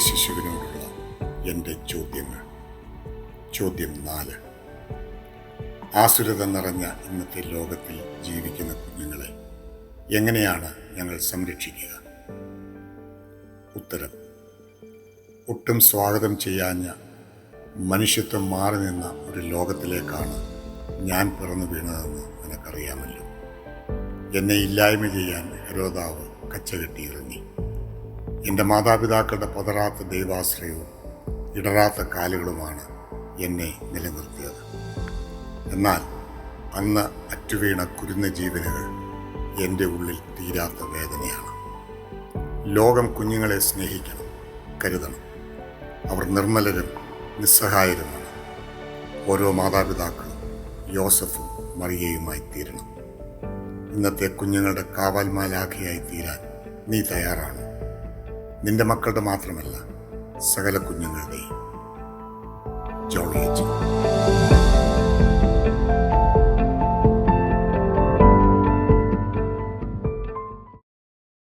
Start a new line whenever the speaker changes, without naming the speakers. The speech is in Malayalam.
ശിശുവിനോടുള്ള എൻ്റെ ചോദ്യങ്ങൾ. ചോദ്യം 4. ആസുരത നിറഞ്ഞ ഇന്നത്തെ ലോകത്തിൽ ജീവിക്കുന്ന കുഞ്ഞുങ്ങളെ എങ്ങനെയാണ് ഞങ്ങൾ സംരക്ഷിക്കുക? ഉത്തരം: ഒട്ടും സ്വാഗതം ചെയ്യാഞ്ഞ, മനുഷ്യത്വം മാറി നിന്ന ഒരു ലോകത്തിലേക്കാണ് ഞാൻ പിറന്നു വീണതെന്ന് നിനക്കറിയാമല്ലോ. എന്നെ ഇല്ലായ്മ ചെയ്യാൻ ഹെരോദാവ് കച്ചകെട്ടിയിറങ്ങി. എൻ്റെ മാതാപിതാക്കളുടെ പതറാത്ത ദൈവാശ്രയവും ഇടറാത്ത കാലുകളുമാണ് എന്നെ നിലനിർത്തിയത്. എന്നാൽ അന്ന് അറ്റുവീണ കുരുന്ന ജീവനുകൾ എൻ്റെ ഉള്ളിൽ തീരാത്ത വേദനയാണ്. ലോകം കുഞ്ഞുങ്ങളെ സ്നേഹിക്കണം, കരുതണം. അവർ നിർമ്മലരും നിസ്സഹായരുമാണ്. ഓരോ മാതാപിതാക്കളും യോസഫും മറിയയുമായി തീരണം. ഇന്നത്തെ കുഞ്ഞുങ്ങളുടെ കാവൽമാലാഖയായി തീരാൻ നീ തയ്യാറാണ്? നിന്റെ മക്കളുടെ മാത്രമല്ല, സകല കുഞ്ഞുങ്ങളുടെയും. ജോളി.